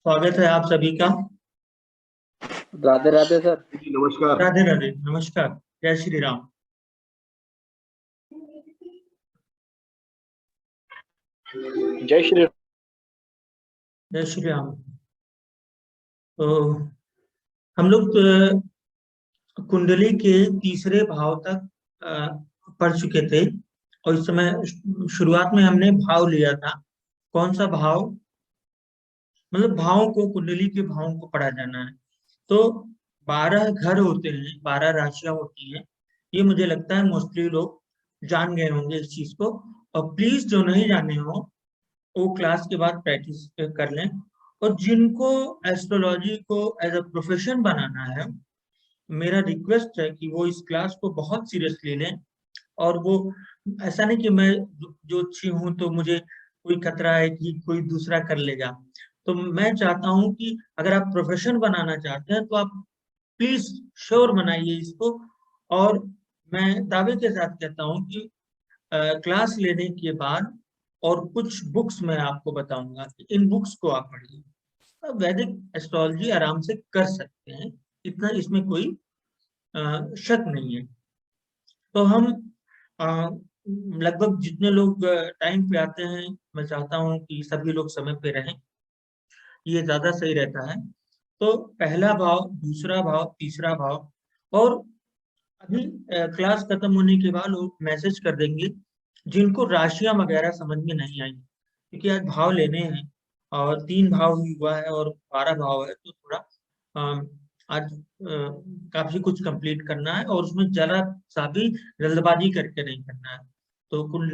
स्वागत है आप सभी का। राधे राधे सर। जी नमस्कार। राधे राधे, नमस्कार। जय श्री राम। जय श्री जय श्री राम। तो हम लोग कुंडली के तीसरे भाव तक पढ़ चुके थे और इस समय शुरुआत में हमने भाव लिया था। कौन सा भाव? मतलब भावों को, कुंडली के भावों को पढ़ा जाना है। तो 12 घर होते हैं, 12 राशियां होती हैं। ये मुझे लगता है मोस्टली लोग जान गए होंगे इस चीज को। और प्लीज जो नहीं जाने हो वो क्लास के बाद प्रैक्टिस कर लें। और जिनको एस्ट्रोलॉजी को एज अ प्रोफेशन बनाना है, मेरा रिक्वेस्ट है कि वो इस क्लास को बहुत सीरियसली लें। और वो ऐसा नहीं कि मैं जो अच्छी हूं तो मुझे कोई खतरा है कि कोई दूसरा कर लेगा। तो मैं चाहता हूं कि अगर आप प्रोफेशन बनाना चाहते हैं तो आप प्लीज श्योर बनाइए इसको। और मैं दावे के साथ कहता हूं कि क्लास लेने के बाद और कुछ बुक्स मैं आपको बताऊंगा कि इन बुक्स को आप पढ़िए। वैदिक एस्ट्रोलॉजी आराम से कर सकते हैं, इतना इसमें कोई शक नहीं है। तो हम लगभग जितने लोग टाइम पे आते हैं, मैं चाहता हूं कि सभी लोग समय पे रहें, ये ज्यादा सही रहता है। तो पहला भाव, दूसरा भाव, तीसरा भाव। और अभी क्लास खत्म होने के बाद लोग मैसेज कर देंगे जिनको राशियां वगैरह समझ में नहीं आई, क्योंकि आज भाव लेने हैं और 3 भाव ही हुआ है और 12 भाव है। तो थोड़ा आज काफी कुछ कंप्लीट करना है और उसमें जरा सा भी जल्दबाजी करके नहीं करना है। तो कुल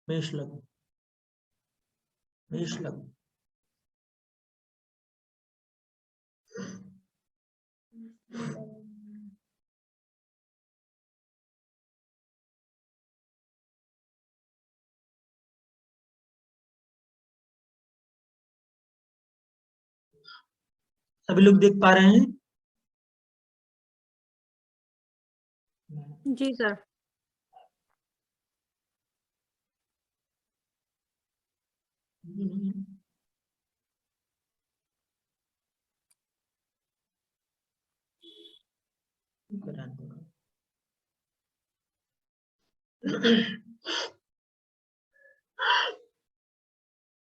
मेष लग्न, मेष लग्न। सभी लोग देख पा रहे हैं? जी सर।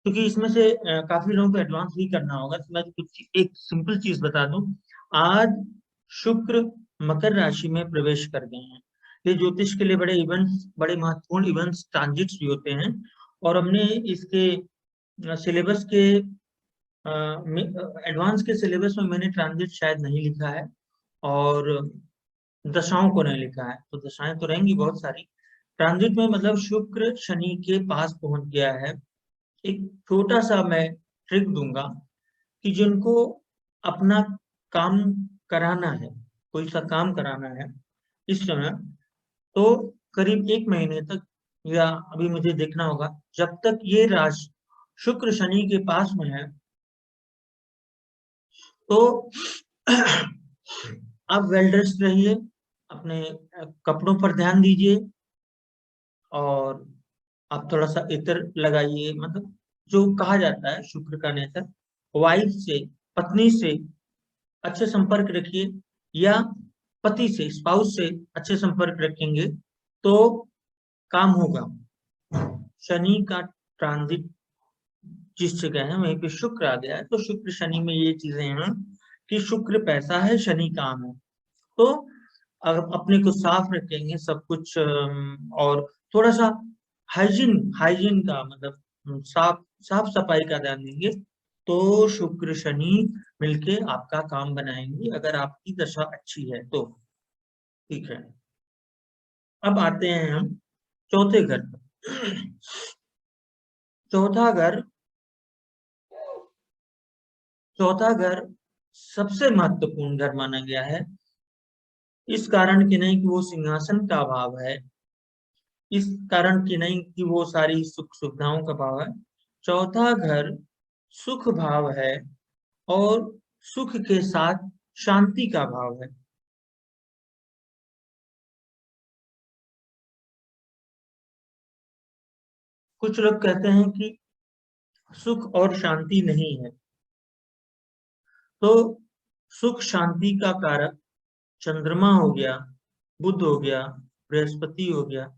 क्योंकि इसमें से काफी लोगों को एडवांस भी करना होगा, तो मैं कुछ एक सिंपल चीज बता दूं। आज शुक्र मकर राशि में प्रवेश कर गए हैं। ये ज्योतिष के लिए बड़े इवेंट्स, बड़े महत्वपूर्ण इवेंट्स, ट्रांजिट्स भी होते हैं। और हमने इसके सिलेबस के एडवांस के सिलेबस में मैंने ट्रांजिट शायद नहीं लिखा है और दशाओं को नहीं लिखा है। तो दशाएं तो रहेंगी बहुत सारी। ट्रांजिट में मतलब शुक्र शनि के पास पहुंच गया है। एक छोटा सा मैं ट्रिक दूंगा कि जिनको अपना काम कराना है, कोई सा काम कराना है इस समय, तो करीब 1 महीने तक, या अभी मुझे देखना होगा, जब तक ये राशि शुक्र शनि के पास में है, तो आप वेल ड्रेस्ड रहिए, अपने कपड़ों पर ध्यान दीजिए और आप थोड़ा सा इत्र लगाइए। मतलब जो कहा जाता है शुक्र का नेचर, वाइफ से, पत्नी से अच्छे संपर्क रखिए, या पति से, स्पाउस से अच्छे संपर्क रखेंगे तो काम होगा। शनि का ट्रांजिट जिस जगह है वहीं पे शुक्र आ गया है, तो शुक्र शनि में ये चीजें हैं कि शुक्र पैसा है, शनि काम है। तो अगर अपने को साफ रखेंगे सब कुछ, और थोड़ा सा हाइजीन हाइजीन का मतलब साफ साफ सफाई का ध्यान देंगे, तो शुक्र शनि मिलके आपका काम बनाएंगे, अगर आपकी दशा अच्छी है तो। ठीक है, अब आते हैं हम चौथे घर पर। चौथा घर, चौथा घर सबसे महत्वपूर्ण घर माना गया है। इस कारण की नहीं कि वो सिंहासन का भाव है, इस कारण की नहीं कि वो सारी सुख सुविधाओं का भाव है। चौथा घर सुख भाव है और सुख के साथ शांति का भाव है। कुछ लोग कहते हैं कि सुख और शांति नहीं है, तो सुख शांति का कारक चंद्रमा हो गया, बुध हो गया, बृहस्पति हो गया,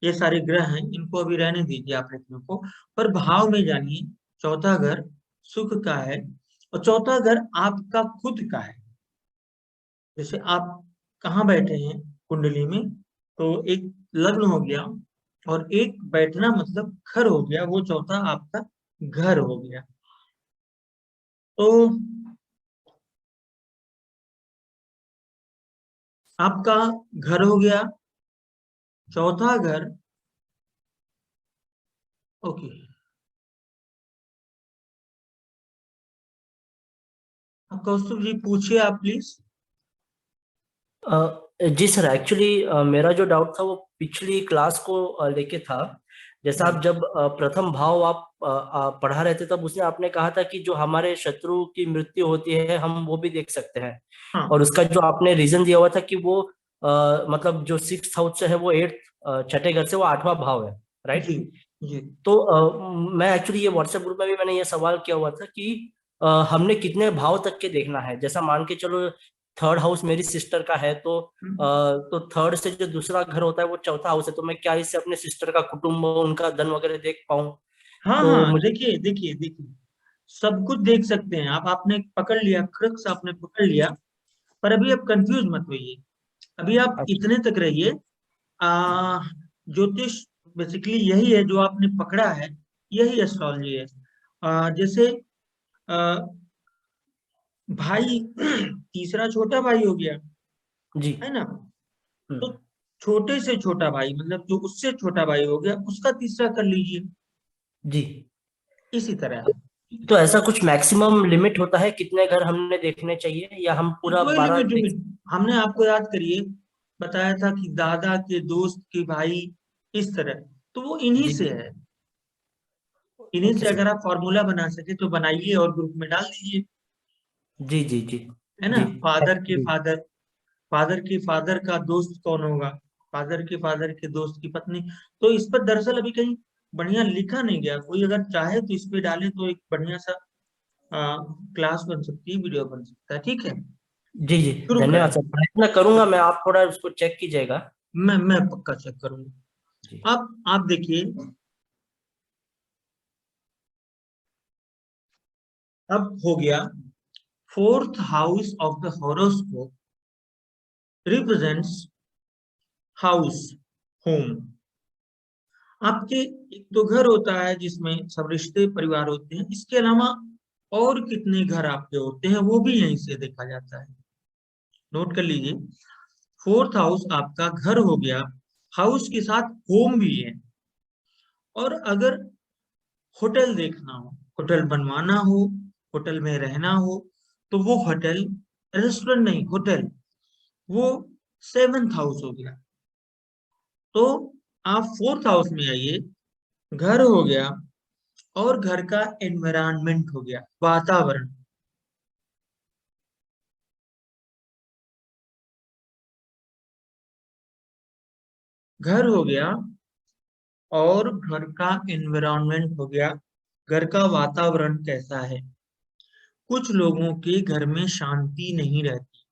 ये सारे ग्रह हैं, इनको अभी रहने दीजिए आप लोगों को, पर भाव में जानिए चौथा घर सुख का है और चौथा घर आपका खुद का है। जैसे आप कहाँ बैठे हैं कुंडली में, तो एक लग्न हो गया और एक बैठना मतलब घर हो गया, वो चौथा आपका घर हो गया। तो आपका घर हो गया, चौथा घर, ओके। कौस्तुभ जी पूछिए आप प्लीज। जी सर, एक्चुअली मेरा जो डाउट था वो पिछली क्लास को लेके था। जैसा आप जब प्रथम भाव आप पढ़ा रहे थे, तब उसने आपने कहा था कि जो हमारे शत्रु की मृत्यु होती है हम वो भी देख सकते हैं। हाँ। और उसका जो आपने रीजन दिया हुआ था कि वो मतलब जो 6th हाउस से है वो 8th छठे घर से वो 8वां भाव है, राइट? जी जी। तो मैं एक्चुअली ये व्हाट्सएप ग्रुप में भी मैंने ये सवाल किया हुआ था कि हमने कितने भाव तक के देखना है। जैसा मान के चलो 3rd हाउस मेरी सिस्टर का है, तो 3rd से जो दूसरा घर होता है वो 4था हाउस है, तो मैं क्या इससे अपने सिस्टर का कुटुंब, उनका धन वगैरह देख पाऊं? हाँ तो हाँ, मुझे देखिए देखिए देखिए, सब कुछ देख सकते हैं आप। आपने पकड़ लिया, क्रक्स आपने पकड़ लिया, पर अभी आप कंफ्यूज मत होइए, अभी आप अच्छा। इतने तक रहिए। ज्योतिष बेसिकली यही है जो आपने पकड़ा है, यही एस्ट्रोलॉजी है। जैसे आ, भाई तीसरा छोटा भाई हो गया, जी। है ना? तो हम्म। छोटे से छोटा भाई मतलब जो उससे छोटा भाई हो गया, उसका तीसरा कर लीजिए, जी। इसी तरह। तो ऐसा कुछ मैक्सिमम लिमिट होता है कितने घर हमने देखने चाहिए, या हम पूरा कोई 12 लिमिट देख? लिमिट, हमने आपको याद करिए बताया था कि दादा के दोस्त के भाई, इस तरह, तो वो इन्हीं जी। से है। इन्हीं ओके से सर। अगर आप फॉर्मूला बना सके तो बनाइए और ग्रुप में डाल दीजिए, जी जी जी। है ना? जी। फादर के जी फादर, फादर के फादर का दोस्त कौन होगा, फादर के फादर के दोस्त की पत्नी। तो इस पर दरअसल अभी कहीं बढ़िया लिखा नहीं गया, कोई अगर चाहे तो इस पे डाले तो एक बढ़िया सा क्लास बन सकती है, वीडियो बन सकता है। ठीक है, जी। जी शुरू धन्यवाद करें। सर, प्रयत्न करूंगा मैं। आप थोड़ा उसको चेक कीजिएगा। मैं पक्का चेक जी। करूंगा। अब आप देखिए, अब हो गया, fourth house of the horoscope represents house, home. आपके एक तो घर होता है जिसमें सब रिश्ते परिवार होते हैं, इसके अलावा और कितने घर आपके होते हैं वो भी यहीं से देखा जाता है। नोट कर लीजिए, फोर्थ हाउस आपका घर हो गया, हाउस के साथ होम भी है। और अगर होटल देखना हो, होटल बनवाना हो, होटल में रहना हो, तो वो होटल, रेस्टोरेंट नहीं, होटल, वो 7th हाउस हो गया। तो आप 4th हाउस में आइए, घर हो गया और घर का एनवायरनमेंट हो गया, वातावरण। घर हो गया और घर का एनवायरनमेंट हो गया, घर का वातावरण कैसा है। कुछ लोगों के घर में शांति नहीं रहती,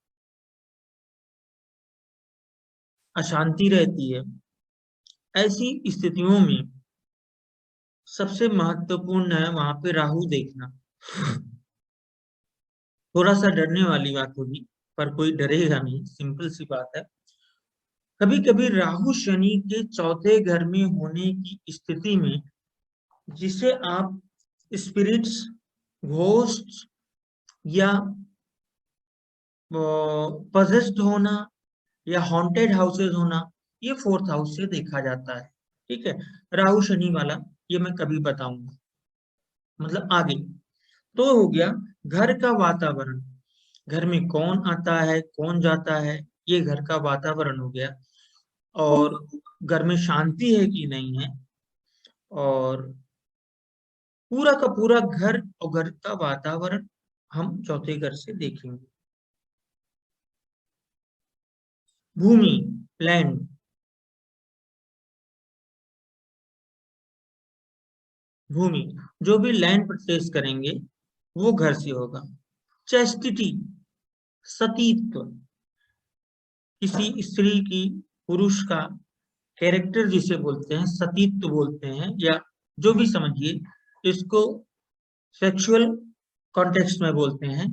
अशांति रहती है। ऐसी स्थितियों में सबसे महत्वपूर्ण है वहां पे राहु देखना। थोड़ा सा डरने वाली बात होगी, पर कोई डरेगा नहीं, सिंपल सी बात है। कभी कभी राहु शनि के चौथे घर में होने की स्थिति में, जिसे आप स्पिरिट्स, घोस्ट या पजेस्ड होना या हॉन्टेड हाउसेज होना, ये 4th हाउस से देखा जाता है। ठीक है, राहु शनि वाला ये मैं कभी बताऊंगा, मतलब आगे। तो हो गया घर का वातावरण, घर में कौन आता है कौन जाता है, ये घर का वातावरण हो गया। और घर में शांति है कि नहीं है, और पूरा का पूरा घर और घर का वातावरण हम चौथे घर से देखेंगे। भूमि, लैंड, भूमि, जो भी लैंड परचेज करेंगे वो घर से होगा। चैस्टिटी, सतीत्व, किसी स्त्री की, पुरुष का कैरेक्टर जिसे बोलते हैं, सतीत्व बोलते हैं, या जो भी समझिए, इसको सेक्सुअल कॉन्टेक्स्ट में बोलते हैं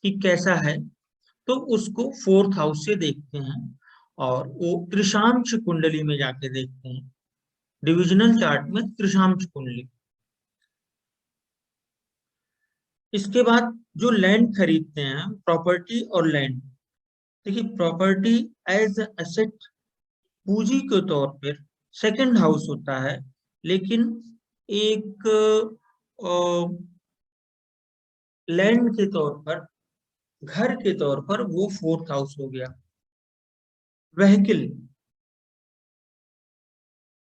कि कैसा है, तो उसको फोर्थ हाउस से देखते हैं और वो त्रिशांश कुंडली में जाके देखते हैं। डिविजनल चार्ट में त्रिशांश कुंडली। इसके बाद जो लैंड खरीदते हैं, प्रॉपर्टी और लैंड, देखिए प्रॉपर्टी एज एसेट, पूंजी के तौर पर सेकंड हाउस होता है, लेकिन एक लैंड के तौर पर, घर के तौर पर वो फोर्थ हाउस हो गया। व्हीकल,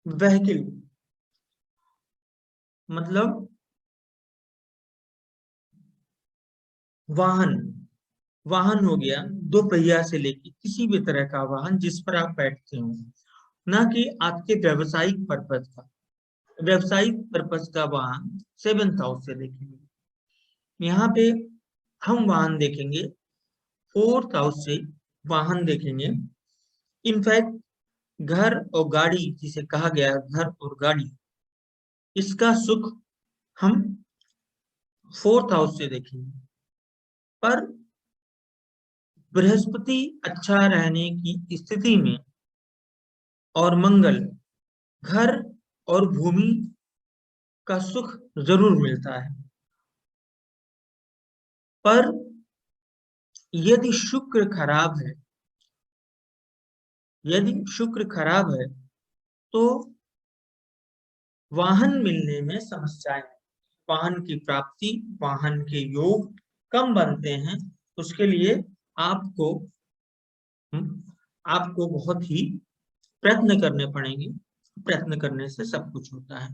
व्हीकल मतलब वाहन, वाहन हो गया दो पहिया से लेके किसी भी तरह का वाहन जिस पर आप बैठते हो, ना कि आपके व्यावसायिक पर्पज का। व्यावसायिक पर्पज का वाहन सेवेंथ हाउस से देखेंगे। यहाँ पे हम वाहन देखेंगे, फोर्थ हाउस से वाहन देखेंगे। इनफैक्ट घर और गाड़ी जिसे कहा गया, घर और गाड़ी, इसका सुख हम फोर्थ हाउस से देखेंगे। पर बृहस्पति अच्छा रहने की स्थिति में और मंगल, घर और भूमि का सुख जरूर मिलता है। पर यदि शुक्र खराब है, यदि शुक्र खराब है तो वाहन मिलने में समस्याएं, वाहन की प्राप्ति, वाहन के योग कम बनते हैं। उसके लिए आपको आपको बहुत ही प्रयत्न करने पड़ेंगे। प्रयत्न करने से सब कुछ होता है।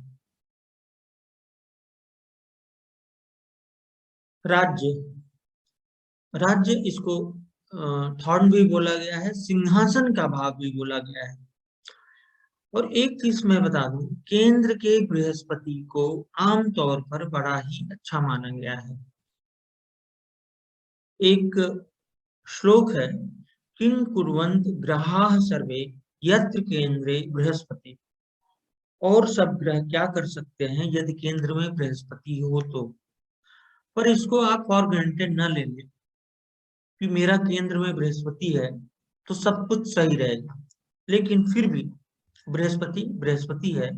राज्य, राज्य इसको थॉर्न भी बोला गया है, सिंहासन का भाव भी बोला गया है। और एक चीज मैं बता दूं, केंद्र के बृहस्पति को आमतौर पर बड़ा ही अच्छा माना गया है। एक श्लोक है, किं कुर्वन्त ग्रहाः सर्वे यत्र केंद्रे बृहस्पति। और सब ग्रह क्या कर सकते हैं यदि केंद्र में बृहस्पति हो तो। पर इसको आप फॉर ग्रांटेड न ले लें कि मेरा केंद्र में बृहस्पति है तो सब कुछ सही रहेगा। लेकिन फिर भी बृहस्पति बृहस्पति है,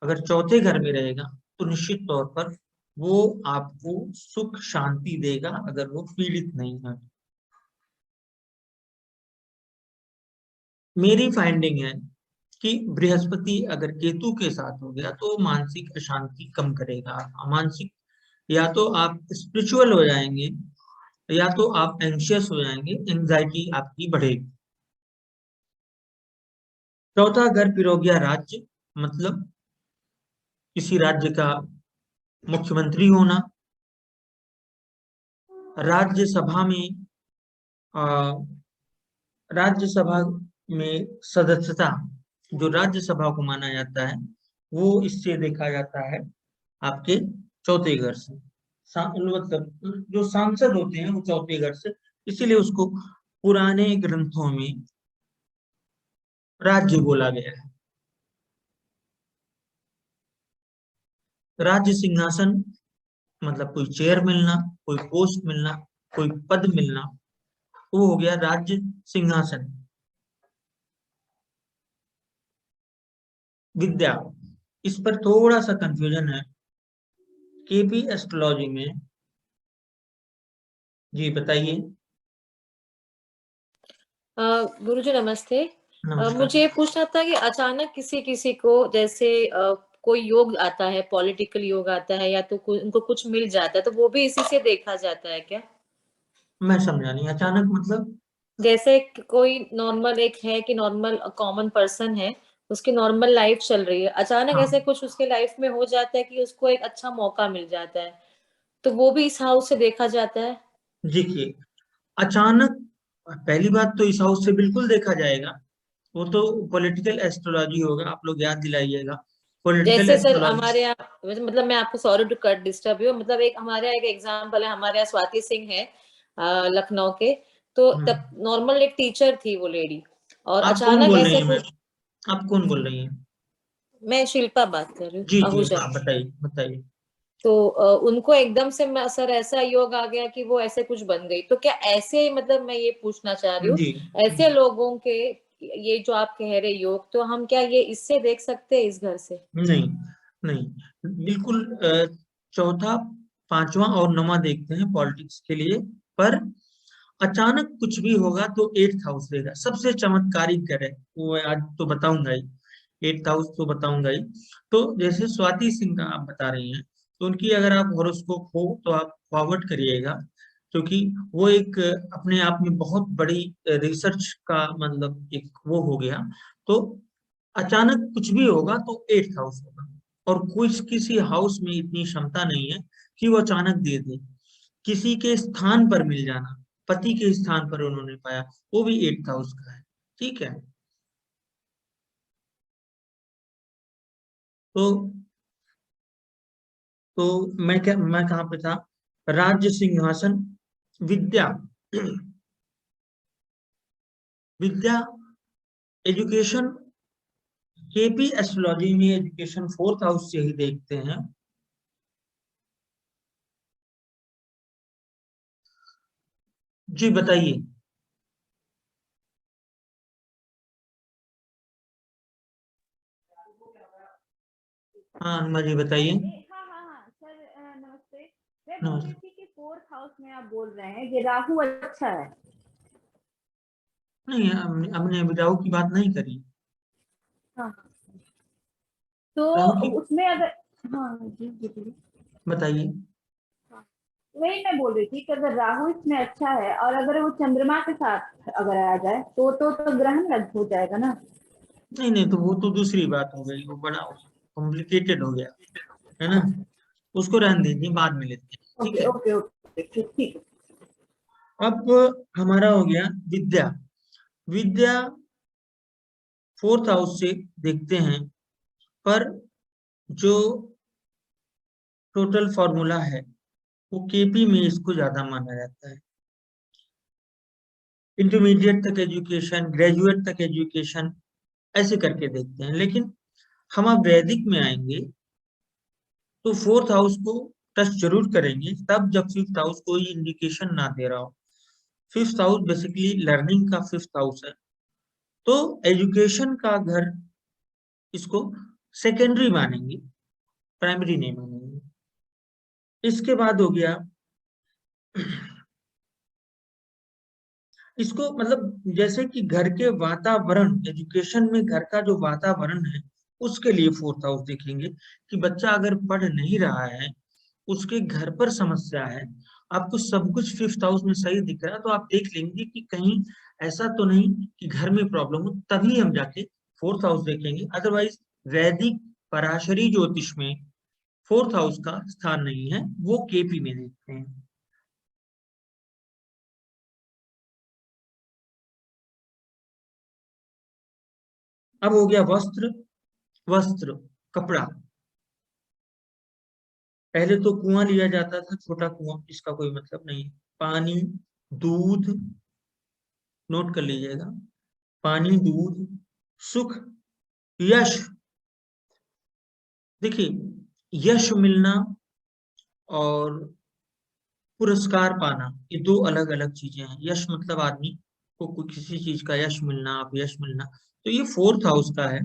अगर चौथे घर में रहेगा तो निश्चित तौर पर वो आपको सुख शांति देगा, अगर वो पीड़ित नहीं है। मेरी फाइंडिंग है कि बृहस्पति अगर केतु के साथ हो गया तो मानसिक अशांति कम करेगा। मानसिक, या तो आप स्पिरिचुअल हो जाएंगे या तो आप एंशियस हो जाएंगे, एंजाइटी आपकी बढ़ेगी। चौथा घर फिर हो गया राज्य, मतलब किसी राज्य का मुख्यमंत्री होना, राज्यसभा में राज्यसभा में सदस्यता, जो राज्यसभा को माना जाता है वो इससे देखा जाता है आपके चौथे घर से। मतलब जो सांसद होते हैं वो चौथे घर से, इसीलिए उसको पुराने ग्रंथों में राज्य बोला गया है। राज्य सिंहासन मतलब कोई चेयर मिलना, कोई पोस्ट मिलना, कोई पद मिलना, वो हो गया राज्य सिंहासन। विद्या, इस पर थोड़ा सा कंफ्यूजन है केपी एस्ट्रोलॉजी में। जी बताइए। गुरुजी नमस्ते। नमस्कार। मुझे ये पूछना था कि अचानक किसी किसी को जैसे कोई योग आता है, पॉलिटिकल योग आता है, या तो उनको कुछ मिल जाता है, तो वो भी इसी से देखा जाता है क्या? मैं समझा नहीं, अचानक मतलब? जैसे कोई नॉर्मल एक है कि नॉर्मल कॉमन पर्सन है, उसकी नॉर्मल लाइफ चल रही है, अचानक हाँ ऐसे कुछ उसके लाइफ में हो जाता है कि उसको एक अच्छा मौका मिल जाता है, तो वो भी इस हाउस से देखा जाता है। देखिए, अचानक पहली बात तो इस हाउस से बिल्कुल देखा जाएगा, वो तो पॉलिटिकल एस्ट्रोलॉजी होगा, आप लोग याद दिलाइएगा पॉलिटिकल जैसे सर एस्ट्रोलॉजी। हमारे यहाँ, मतलब मैं आपको sorry to cut disturb you, मतलब एक हमारे यहाँ एक एग्जांपल है, हमारे यहाँ स्वाति सिंह है लखनऊ के, तो तब नॉर्मल एक टीचर थी वो लेडी, और आप कौन अचानक बोल रही ऐसे हैं कुछ। मैम? आप कौन बोल रही हैं? मैं शिल्पा बात कर रही हूँ, जी जी, आहूजा। हाँ बताइए बताइए। तो उनको एकदम से सर ऐसा योग आ गया कि वो ऐसे कुछ बन गई, तो क्या ऐसे, मतलब मैं ये पूछना चाह रही हूँ, जी ऐसे लोगों के ये जो आप कह रहे योग, तो हम क्या ये इससे देख सकते हैं इस घर से? नहीं नहीं, बिल्कुल चौथा, पांचवा और नौवां देखते हैं पॉलिटिक्स के लिए। पर अचानक कुछ भी होगा तो एट्थ हाउस देगा, सबसे चमत्कारिक घर है वो, मैं आज तो बताऊंगा ही, एट्थ हाउस तो बताऊंगा ही। तो जैसे स्वाति सिंह का आप बता रही हैं, तो उनकी अगर आप हॉरोस्कोप हो तो आप फॉरवर्ड करिएगा, क्योंकि वो एक अपने आप में बहुत बड़ी रिसर्च का मतलब एक वो हो गया। तो अचानक कुछ भी होगा तो एट्थ हाउस होगा, और कुछ किसी हाउस में इतनी क्षमता नहीं है कि वो अचानक दे दे। किसी के स्थान पर मिल जाना, पति के स्थान पर उन्होंने पाया, वो भी एट्थ हाउस का है। ठीक है, तो मैं कहाँ पे था? राज्य सिंहासन, विद्या, विद्या, एजुकेशन, केपी एस्ट्रोलॉजी में एजुकेशन फोर्थ हाउस से ही देखते हैं। जी बताइए। हाँ अनुमा जी बताइए। हाँ हाँ हाँ सर, नमस्ते। मैं बोल रही नमस्ते। थी कि फोर्थ हाउस में आप बोल रहे हैं कि राहु अच्छा है। नहीं, हमने अभी राहु की बात नहीं करी। हाँ, तो राहु की उसमें अगर, हाँ जी जी जी, बताइए। हाँ, वही मैं बोल रही थी कि अगर राहु इसमें अच्छा है और अगर वो चंद्रमा के साथ अगर आ जाए तो ग्रहण लग हो जाएगा ना। नहीं नहीं, तो वो तो दूसरी बात हो गई, वो बड़ा कॉम्प्लिकेटेड हो गया, है ना? उसको रहने दीजिए, बाद में लेते हैं, ठीक ओके है। ओके ओके, ठीक ठीक। अब हमारा हो गया विद्या। विद्या फोर्थ हाउस से देखते हैं, पर जो टोटल फॉर्मूला है वो केपी में इसको ज्यादा माना जाता है। इंटरमीडिएट तक एजुकेशन, ग्रेजुएट तक एजुकेशन, ऐसे करके देखते हैं। लेकिन हम अब वैदिक में आएंगे तो फोर्थ हाउस को टच जरूर करेंगे, तब जब फिफ्थ हाउस कोई इंडिकेशन ना दे रहा हो। फिफ्थ हाउस बेसिकली लर्निंग का फिफ्थ हाउस है, तो एजुकेशन का घर इसको सेकेंडरी मानेंगे, प्राइमरी नहीं मानेंगे। इसके बाद हो गया इसको मतलब जैसे कि घर के वातावरण, एजुकेशन में घर का जो वातावरण है उसके लिए फोर्थ हाउस देखेंगे, कि बच्चा अगर पढ़ नहीं रहा है, उसके घर पर समस्या है, आपको सब कुछ फिफ्थ हाउस में सही दिख रहा है, तो आप देख लेंगे कि कहीं ऐसा तो नहीं कि घर में प्रॉब्लम हो, तभी हम जाके फोर्थ हाउस देखेंगे। अदरवाइज वैदिक पराशरी ज्योतिष में फोर्थ हाउस का स्थान नहीं है, वो केपी में देखते हैं। अब हो गया वस्त्र, वस्त्र, कपड़ा। पहले तो कुआं लिया जाता था, छोटा कुआं, इसका कोई मतलब नहीं है। पानी, दूध, नोट कर लीजिएगा, पानी, दूध, सुख, यश। देखिए, यश मिलना और पुरस्कार पाना, ये दो अलग अलग चीजें हैं। यश मतलब आदमी को कोई किसी चीज का यश मिलना, आप यश मिलना, तो ये फोर्थ हाउस का है।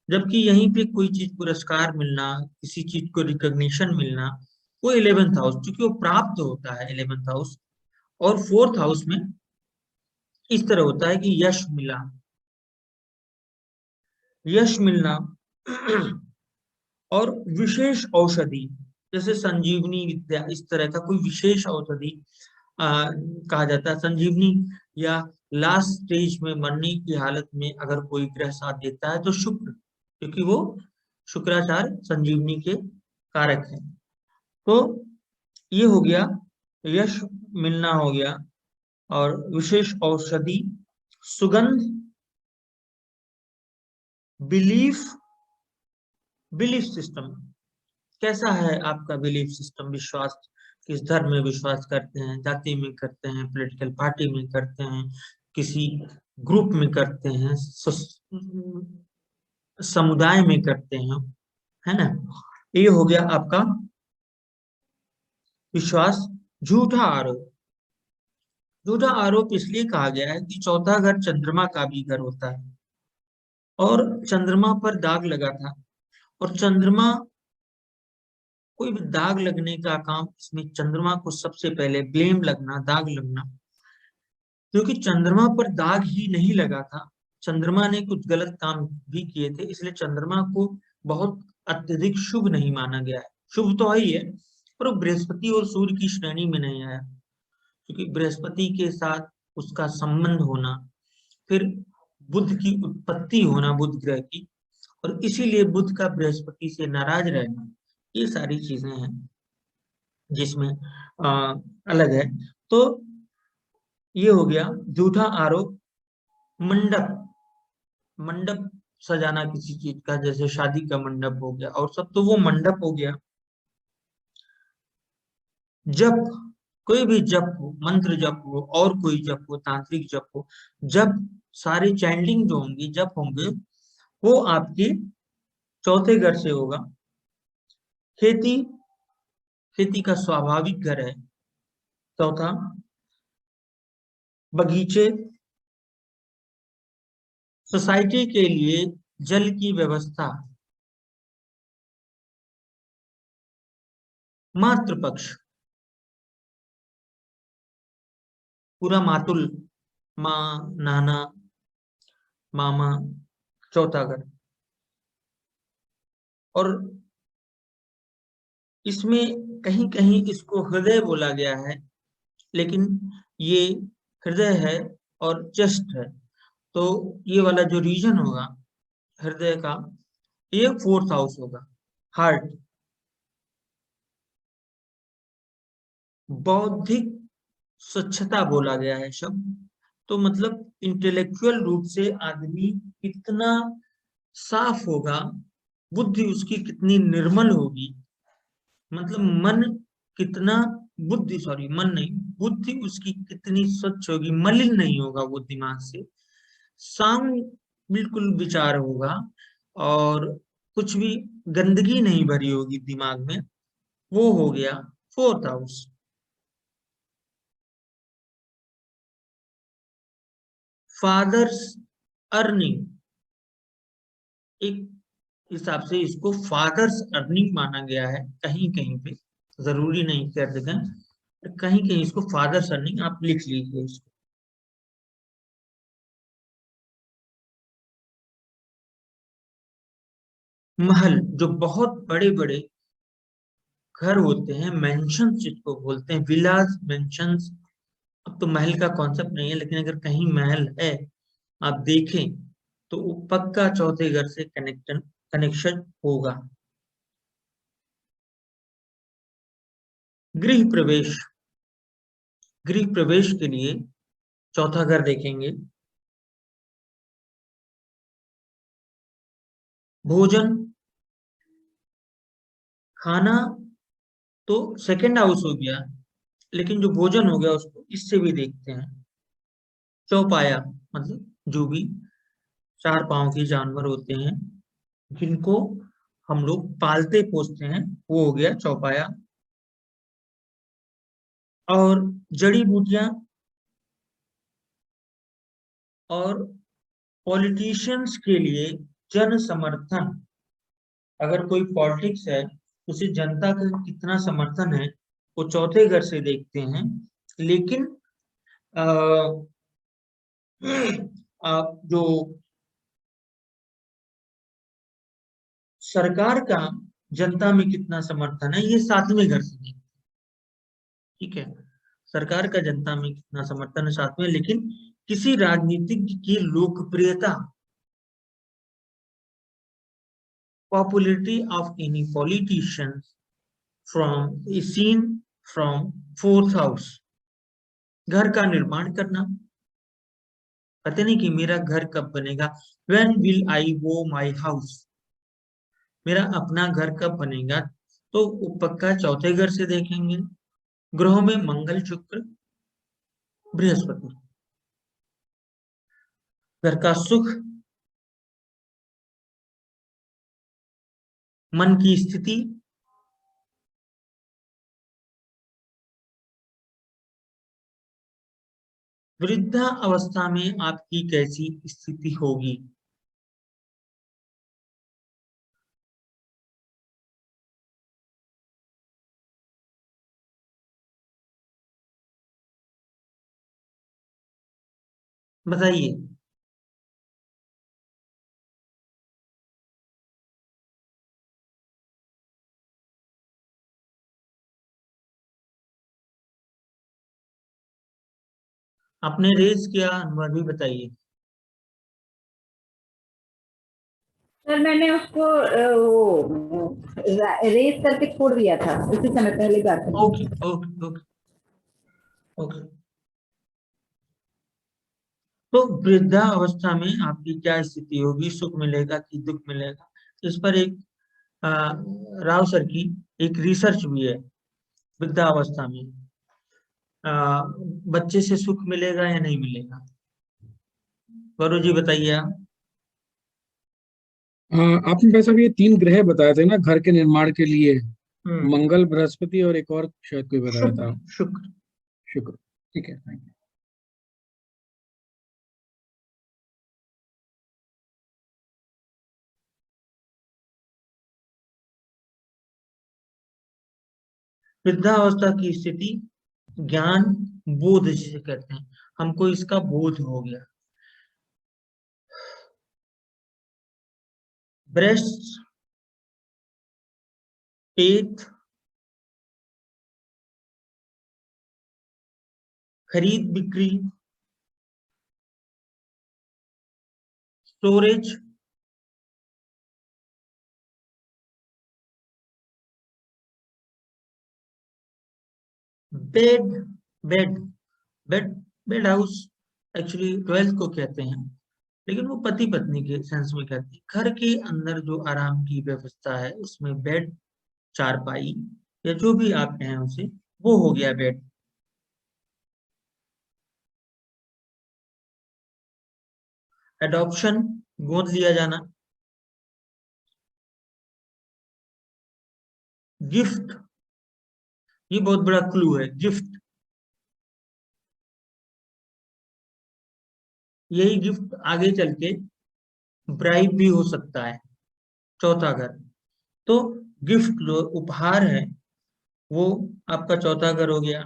जबकि यहीं पे कोई चीज पुरस्कार मिलना, किसी चीज को रिकॉग्निशन मिलना, वो इलेवेंथ हाउस, क्योंकि वो प्राप्त होता है इलेवेंथ हाउस। और फोर्थ हाउस में इस तरह होता है कि यश मिला, यश मिलना और विशेष औषधि, जैसे संजीवनी विद्या, इस तरह का कोई विशेष औषधि कहा जाता है संजीवनी। या लास्ट स्टेज में मरने की हालत में अगर कोई ग्रह साथ देता है तो शुक्र, क्योंकि वो शुक्राचार्य संजीवनी के कारक हैं। तो ये हो गया, यश मिलना हो गया, और विशेष औषधि, सुगंध, बिलीफ सिस्टम। कैसा है आपका बिलीफ सिस्टम? विश्वास, किस धर्म में विश्वास करते हैं? जाति में करते हैं, पॉलिटिकल पार्टी में करते हैं, किसी ग्रुप में करते हैं, समुदाय में करते हैं, है ना? ये हो गया आपका विश्वास। झूठा आरोप, झूठा आरोप इसलिए कहा गया है कि चौथा घर चंद्रमा का भी घर होता है, और चंद्रमा पर दाग लगा था, और चंद्रमा, कोई भी दाग लगने का काम, इसमें चंद्रमा को सबसे पहले ब्लेम लगना, दाग लगना, क्योंकि चंद्रमा पर दाग ही नहीं लगा था, चंद्रमा ने कुछ गलत काम भी किए थे, इसलिए चंद्रमा को बहुत अत्यधिक शुभ नहीं माना गया है। शुभ तो ही है, पर वो बृहस्पति और सूर्य की श्रेणी में नहीं आया, क्योंकि बृहस्पति के साथ उसका संबंध होना, फिर बुध की उत्पत्ति होना, बुध ग्रह की, और इसीलिए बुध का बृहस्पति से नाराज रहना, ये सारी चीजें हैं जिसमें अलग है। तो ये हो गया झूठा आरोप। मंडप, मंडप सजाना किसी चीज का, जैसे शादी का मंडप हो गया और सब, तो वो मंडप हो गया। जप, कोई भी जप हो, मंत्र जप हो और कोई जप हो, तांत्रिक जप हो, जब सारे चैंटिंग जो होंगी, जप होंगे, वो आपके चौथे घर से होगा। खेती, खेती का स्वाभाविक घर है चौथा। बगीचे, सोसाइटी के लिए जल की व्यवस्था। मातृपक्ष, पूरा मातुल, माँ, नाना, मामा, चौथा घर। और इसमें कहीं कहीं इसको हृदय बोला गया है, लेकिन ये हृदय है और चेस्ट है, तो ये वाला जो रीजन होगा हृदय का, ये 4th हाउस होगा, हार्ट। बौद्धिक स्वच्छता बोला गया है शब्द, तो मतलब इंटेलेक्चुअल रूप से आदमी कितना साफ होगा, बुद्धि उसकी कितनी निर्मल होगी, मतलब मन कितना, बुद्धि, सॉरी मन नहीं, बुद्धि उसकी कितनी स्वच्छ होगी, मलिन नहीं होगा वो दिमाग से, शांत बिल्कुल विचार होगा, और कुछ भी गंदगी नहीं भरी होगी दिमाग में, वो हो गया 4th हाउस। फादर्स अर्निंग, एक हिसाब से इसको फादर्स अर्निंग माना गया है, कहीं कहीं पे, जरूरी नहीं कर देगा, कहीं कहीं इसको फादर्स अर्निंग आप लिख लीजिए इसको। महल, जो बहुत बड़े बड़े घर होते हैं, मेंशन जिसको बोलते हैं, विलास, मेंशंस। अब तो महल का कॉन्सेप्ट नहीं है, लेकिन अगर कहीं महल है आप देखें तो वो पक्का चौथे घर से कनेक्शन होगा। गृह प्रवेश, गृह प्रवेश के लिए चौथा घर देखेंगे। भोजन, खाना तो 2nd हाउस हो गया, लेकिन जो भोजन हो गया उसको इससे भी देखते हैं। चौपाया, मतलब जो भी 4 पांव के जानवर होते हैं जिनको हम लोग पालते पोसते हैं, वो हो गया चौपाया। और जड़ी बूटियां, और पॉलिटिशियंस के लिए जन समर्थन, अगर कोई पॉलिटिक्स है उसे जनता का कितना समर्थन है, वो चौथे घर से देखते हैं। लेकिन जो सरकार का जनता में कितना समर्थन है, ये 7वें घर से देखते हैं। ठीक है, सरकार का जनता में कितना समर्थन है 7वें, लेकिन किसी राजनीतिज्ञ की लोकप्रियता, popularity of any politician from a seen from 4th house. घर का निर्माण करना, पता नहीं कि मेरा घर कब बनेगा, व्हेन विल आई वो माई हाउस, मेरा अपना घर कब बनेगा, तो वो पक्का चौथे घर से देखेंगे। ग्रहों में मंगल, शुक्र, बृहस्पति। घर का सुख, मन की स्थिति, वृद्धा अवस्था में आपकी कैसी स्थिति होगी। बताइए। आपने रेज किया, अनवर भी बताइए। सर मैंने उसको वो रेस करके छोड़ दिया था उसी समय, पहले बार। Okay okay okay okay. तो वृद्धा अवस्था में आपकी क्या स्थिति होगी, सुख मिलेगा कि दुख मिलेगा, इस पर एक राव सर की एक रिसर्च भी है। वृद्धा अवस्था में बच्चे से सुख मिलेगा या नहीं मिलेगा, गौरव जी बताइए आप। आपने वैसे भी ये 3 ग्रह बताए थे ना घर के निर्माण के लिए, हम्म, मंगल, बृहस्पति और एक और शायद कोई बताया था, शुक्र शुक्र। शुक्र। ठीक है, थैंक यू। वृद्धावस्था की स्थिति ज्ञान बोध जिसे कहते हैं, हमको इसका बोध हो गया। ब्रेस्ट, पेट, खरीद बिक्री, storage, bed, bed bed bed house actually 12th को कहते हैं, लेकिन वो पति पत्नी के सेंस में कहते हैं। घर के अंदर जो आराम की व्यवस्था है उसमें बेड, चारपाई या जो भी आप कहें उसे, वो हो गया बेड। एडॉप्शन, गोद लिया जाना। गिफ्ट, ये बहुत बड़ा क्लू है, गिफ्ट। यही गिफ्ट आगे चल के ब्राइब भी हो सकता है। चौथा घर, तो गिफ्ट जो उपहार है वो आपका चौथा घर हो गया।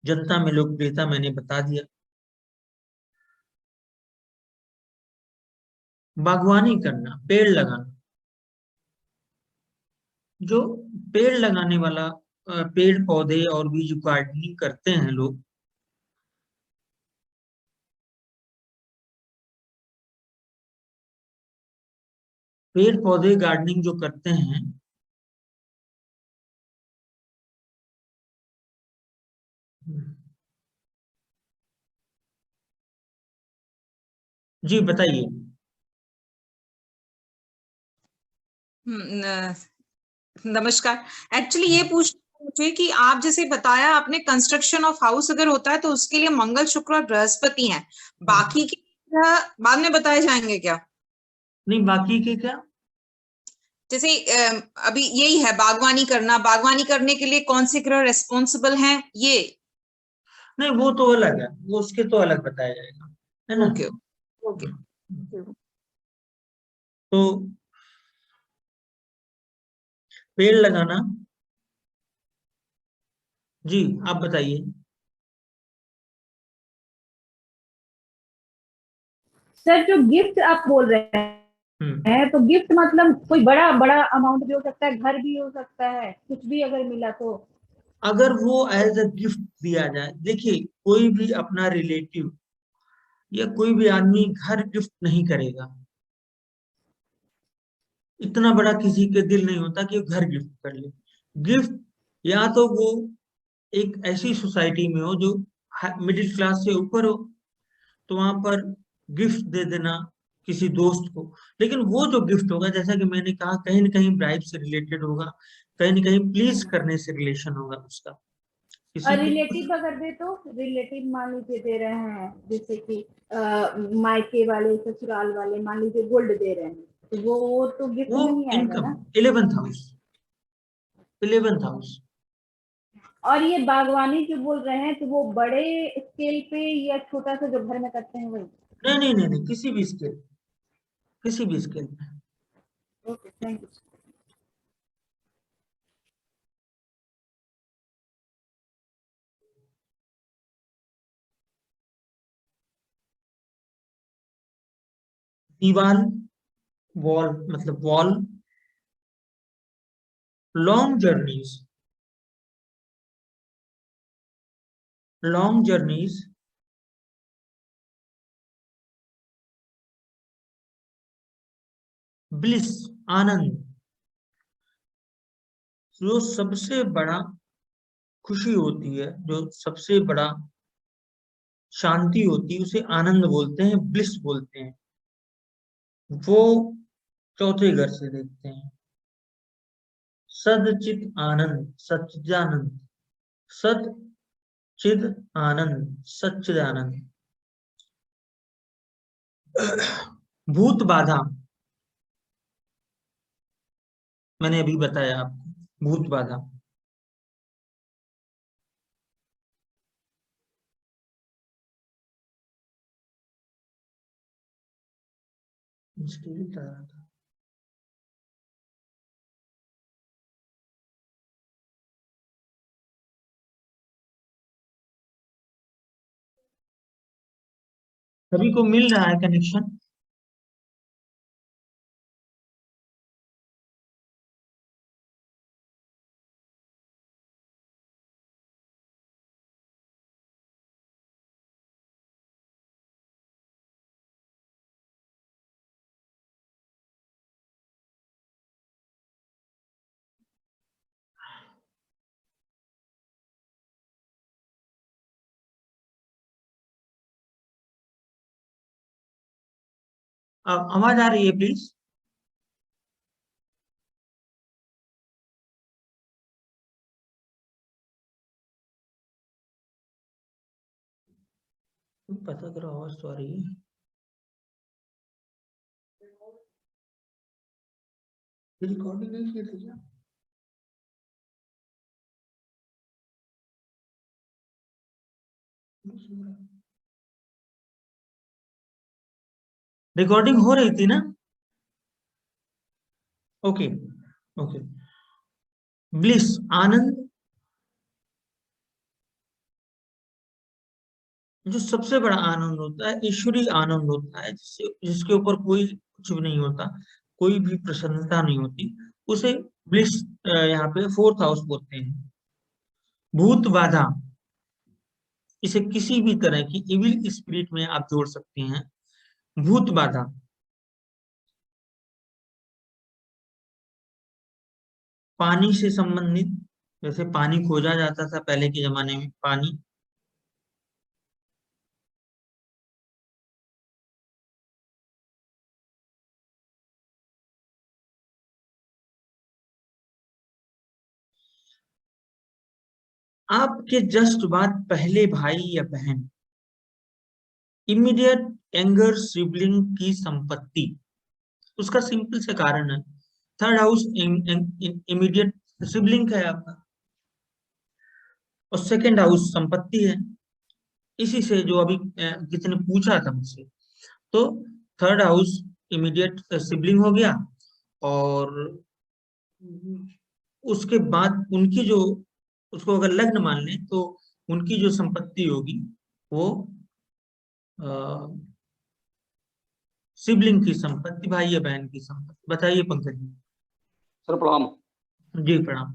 जनता में लोकप्रियता मैंने बता दिया। बागवानी करना, पेड़ लगाना, जो पेड़ लगाने वाला पेड़ पौधे और भी जो गार्डनिंग करते हैं लोग, पेड़ पौधे गार्डनिंग जो करते हैं, जी बताइए। नमस्कार। एक्चुअली ये पूछ मुझे कि आप जैसे बताया आपने, कंस्ट्रक्शन ऑफ हाउस अगर होता है तो उसके लिए मंगल, शुक्र और बृहस्पति हैं, बाकी के ग्रह बाद में बताए जाएंगे क्या? नहीं, बाकी के क्या? जैसे अभी यही है बागवानी करना, बागवानी करने के लिए कौन से ग्रह रेस्पॉन्सिबल हैं ये? नहीं, वो तो अलग है, वो उसके तो अलग बताया जाएगा, है ना। Okay okay. तो पेड़ लगाना, जी आप बताइए। सर जो गिफ्ट आप बोल रहे हैं, तो गिफ्ट मतलब कोई बड़ा बड़ा अमाउंट भी हो सकता है, घर भी हो सकता है, कुछ भी अगर मिला तो। अगर वो एज अ गिफ्ट दिया जाए, देखिए कोई भी अपना रिलेटिव या कोई भी आदमी घर गिफ्ट नहीं करेगा। इतना बड़ा किसी के दिल नहीं होता कि वो घर गिफ्ट कर ले। गिफ्ट या तो वो एक ऐसी सोसाइटी में हो जो मिडिल क्लास से ऊपर हो, तो वहां पर गिफ्ट दे देना किसी दोस्त को। लेकिन वो जो गिफ्ट होगा, जैसा कि मैंने कहा, कहीं न कहीं ब्राइब से रिलेटेड होगा, कहीं न कहीं प्लीज करने से रिलेशन होगा उसका। किसी और को रिलेटिव अगर दे तो रिलेटिव मान लीजिए दे रहे हैं, जैसे कि मायके वाले ससुराल वाले मान लीजिए गोल्ड दे रहे हैं, तो वो तो गिफ्ट वो नहीं आएगा इनकम, ना। 11th house, 11th house. और ये बागवानी जो बोल रहे हैं, तो वो बड़े स्केल पे या छोटा सा जो घर में करते हैं वही? नहीं नहीं नहीं नहीं, किसी भी स्केल, किसी भी स्केल पे। Okay, thank you. दीवार, वॉल मतलब wall, long journeys, long journeys, bliss, आनंद। जो सबसे बड़ा खुशी होती है, जो सबसे बड़ा शांति होती है, उसे आनंद बोलते हैं, ब्लिस बोलते हैं। वो चौथे घर से देखते हैं। सदचित आनंद, सच्चिदानंद, सत चिद आनंद, सच्चिदानंद। भूत बाधा, मैंने अभी बताया आपको, भूत बाधा। मुश्किल था। सभी को मिल रहा है कनेक्शन? आवाज आ रही है प्लीज? पता करो, आवाज तो आ रही है। रिकॉर्डिंग नहीं की थी क्या? रिकॉर्डिंग हो रही थी ना? Okay okay. ब्लिस, आनंद, जो सबसे बड़ा आनंद होता है, ईश्वरीय आनंद होता है, जिसके ऊपर कोई कुछ भी नहीं होता, कोई भी प्रसन्नता नहीं होती, उसे ब्लिस यहाँ पे 4th हाउस बोलते हैं। भूत बाधा, इसे किसी भी तरह की इविल स्पिरिट में आप जोड़ सकते हैं। भूत बाधा, पानी से संबंधित, जैसे पानी खोजा जाता था पहले के जमाने में, पानी। आपके जस्ट बाद पहले भाई या बहन, इमीडिएट एंगर सिबलिंग की संपत्ति, उसका सिंपल से कारण है, 3rd हाउस इमीडिएट सिबलिंग है आपका, और 2nd हाउस संपत्ति है। इसी से जो अभी किसी ने पूछा था मुझसे, तो 3rd हाउस इमीडिएट सिबलिंग हो गया, और उसके बाद उनकी जो, उसको अगर लग्न मान लें तो उनकी जो संपत्ति होगी वो सिबलिंग की संपत्ति, भाई या बहन की संपत्ति। बताइए पंकज जी। सर प्रणाम। जी प्रणाम।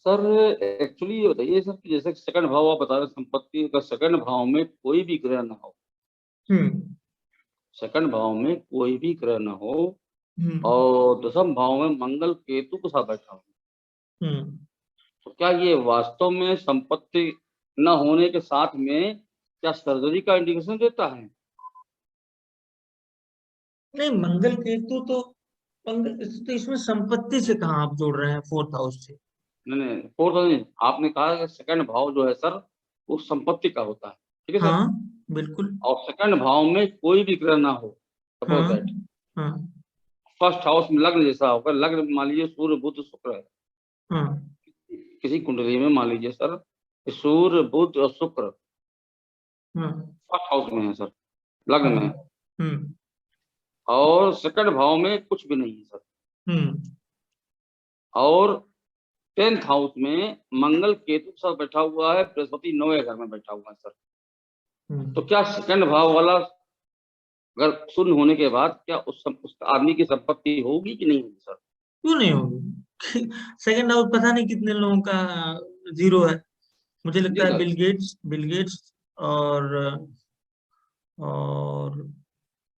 सर एक्चुअली ये बताइए सर कि जैसे सेकंड भाव आप बता रहे हैं संपत्ति का, सेकंड भाव में कोई भी ग्रह ना हो, सेकंड भाव में कोई भी ग्रह न हो हम्म, और दसम भाव में मंगल केतु के साथ बैठा हो, हम्म। तो क्या ये वास्तव में संपत्ति न होने के साथ में क्या सर्जरी का इंडिकेशन देता है? नहीं, मंगल केतु तो तो इसमें संपत्ति से कहाँ आप जोड़ रहे हैं, फोर्थ हाउस से? नहीं, फोर्थ नहीं, आपने कहा कि सेकंड भाव जो है सर वो संपत्ति का होता है, ठीक है सर। हाँ, बिल्कुल। और सेकंड भाव में कोई भी ग्रह ना हो, सपोज हाँ, दैट हाँ, फर्स्ट हाउस में लग्न जैसा होगा, लग्न मान लीजिए सूर्य बुध शुक्र है, हाँ, किसी कुंडली में मान लीजिए सर कि सूर्य बुध और शुक्र हाँ, फर्स्ट हाउस में है सर, लग्न में, हम्म, और सेकंड भाव में कुछ भी नहीं है सर, हम्म, और 10th हाउस में मंगल केतु के साथ बैठा हुआ है, बृहस्पति 9वें घर में बैठा हुआ है सर। तो क्या सेकंड भाव वाला अगर शून्य होने के बाद क्या उस आदमी की संपत्ति होगी कि नहीं होगी सर? क्यों नहीं होगी? सेकंड हाउस पता नहीं कितने लोगों का जीरो है। मुझे लगता है बिल गेट्स और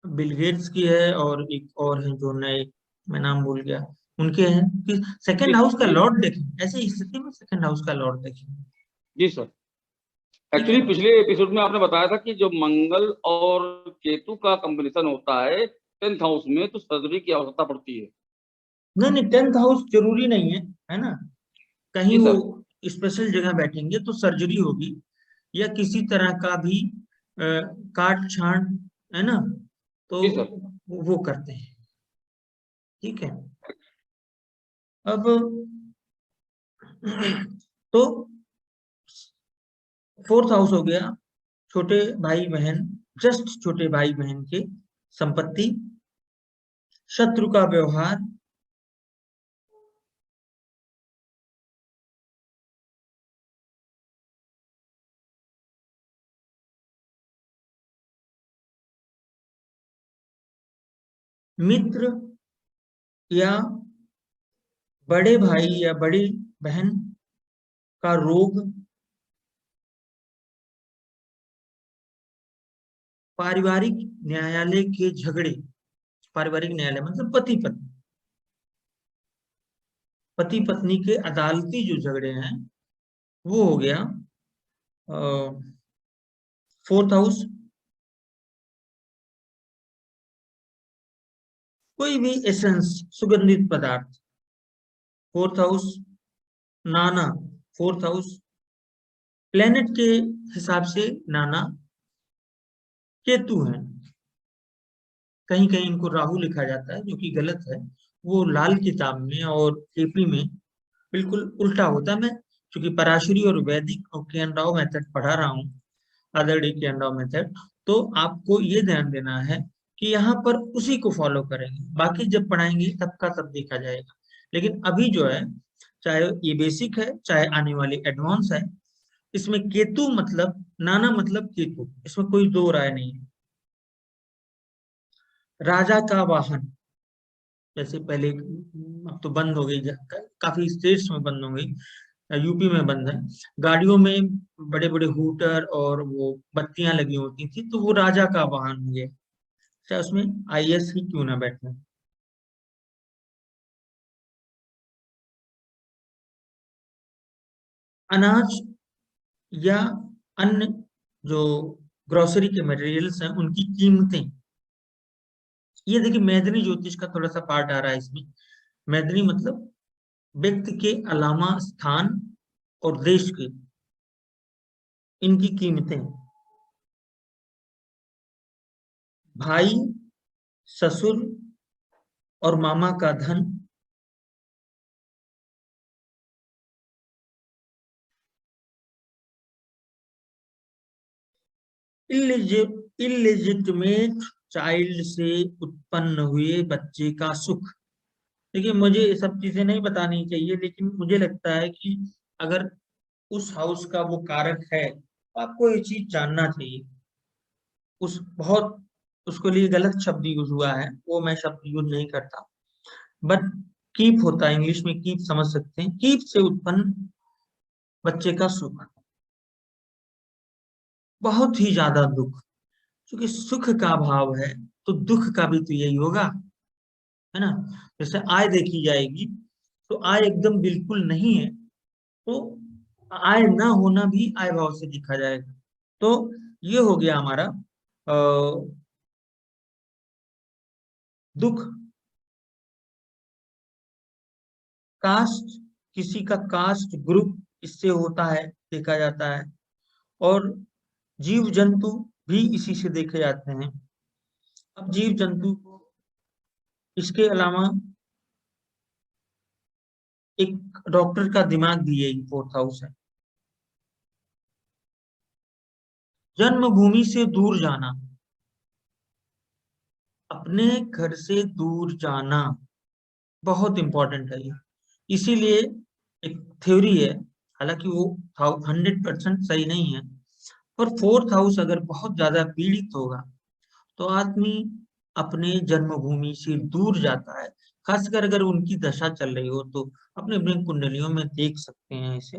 बिल गेट्स की है, और एक और है जो नए, मैं नाम भूल गया, उनके हैं कि सेकंड हाउस का लॉर्ड देखें। ऐसी स्थिति में सेकंड हाउस का लॉर्ड देखें। जी सर। ठीक एक्चुअली है। पिछले एपिसोड में आपने बताया था कि जो मंगल और केतु का कॉम्बिनेशन होता है 10th हाउस में तो सर्जरी की आवश्यकता पड़ती है। नहीं, 10th हाउस जरूरी नहीं है ना? कहीं जी वो सर। स्पेशल जगह बैठेंगे तो सर्जरी होगी, या किसी तरह का भी काट छांट, है ना, तो जी सर। वो करते हैं। ठीक है। अब तो फोर्थ हाउस हो गया छोटे भाई बहन, जस्ट छोटे भाई बहन के संपत्ति, शत्रु का व्यवहार, मित्र या बड़े भाई या बड़ी बहन का रोग, पारिवारिक न्यायालय के झगड़े, पारिवारिक न्यायालय मतलब पति पत्नी के अदालती जो झगड़े हैं, वो हो गया फोर्थ हाउस। कोई भी एसेंस, सुगंधित पदार्थ, फोर्थ हाउस। नाना, फोर्थ हाउस। प्लेनेट के हिसाब से नाना केतु है। कहीं कहीं इनको राहु लिखा जाता है, जो कि गलत है। वो लाल किताब में और एपी में बिल्कुल उल्टा होता है। मैं चूंकि पराशरी और वैदिक और किरण राव मेथड पढ़ा रहा हूँ, other day Kiran Rao method, तो आपको ये ध्यान देना है कि यहाँ पर उसी को फॉलो करेंगे। बाकी जब पढ़ाएंगे तब का तब देखा जाएगा। लेकिन अभी जो है, चाहे ये बेसिक है चाहे आने वाली एडवांस है, इसमें केतु मतलब नाना मतलब केतु, इसमें कोई दो राय नहीं है। राजा का वाहन, जैसे पहले, अब तो बंद हो गई, काफी स्टेट्स में बंद हो गई, यूपी में बंद है। गाड़ियों में बड़े बड़े हूटर और वो बत्तियां लगी होती थी, तो वो राजा का वाहन हो गया, चाहे उसमें आईएएस ही क्यों ना बैठे। अनाज या अन्य जो ग्रोसरी के मटेरियल्स हैं, उनकी कीमतें, ये देखिए मैदनी ज्योतिष का थोड़ा सा पार्ट आ रहा है इसमें। मैदनी मतलब व्यक्ति के अलावा स्थान और देश के, इनकी कीमतें, भाई, ससुर और मामा का धन, इलेजिटिमेट चाइल्ड से उत्पन्न हुए बच्चे का सुख। देखिए, मुझे ये सब चीजें नहीं बतानी चाहिए, लेकिन मुझे लगता है कि अगर उस हाउस का वो कारक है तो आपको ये चीज जानना चाहिए। उस बहुत उसके लिए गलत शब्द यूज हुआ है, वो मैं शब्द यूज नहीं करता, बट कीप होता है, इंग्लिश में कीप समझ सकते हैं। कीप से उत्पन्न बच्चे का सुख, बहुत ही ज्यादा दुख। क्योंकि सुख का भाव है तो दुख का भी तो यही होगा, है ना। जैसे आय देखी जाएगी तो आय एकदम बिल्कुल नहीं है, तो आय ना होना भी आय भाव से देखा जाएगा। तो ये हो गया हमारा दुख। कास्ट, किसी का कास्ट ग्रुप इससे होता है, देखा जाता है। और जीव जंतु भी इसी से देखे जाते हैं। अब जीव जंतु को इसके अलावा एक डॉक्टर का दिमाग भी यही 4th हाउस है। जन्मभूमि से दूर जाना, अपने घर से दूर जाना बहुत इंपॉर्टेंट है ये। इसीलिए एक थ्योरी है, हालांकि वो 100% सही नहीं है, पर 4th हाउस अगर बहुत ज्यादा पीड़ित होगा तो आदमी अपने जन्मभूमि से दूर जाता है। खासकर अगर उनकी दशा चल रही हो तो अपने अपने कुंडलियों में देख सकते हैं इसे।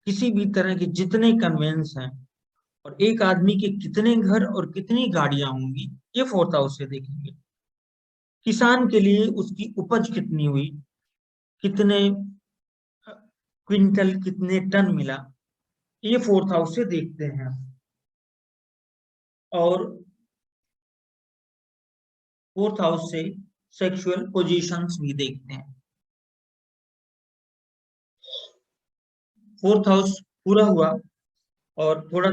किसी भी तरह के जितने कन्वेंस हैं और एक आदमी के कितने घर और कितनी गाड़ियां होंगी, ये 4th हाउस से देखेंगे। किसान के लिए उसकी उपज कितनी हुई, कितने क्विंटल, कितने टन मिला, ये 4th हाउस से देखते हैं। और 4th हाउस से सेक्सुअल पोजीशंस भी देखते हैं। 4th हाउस पूरा हुआ और थोड़ा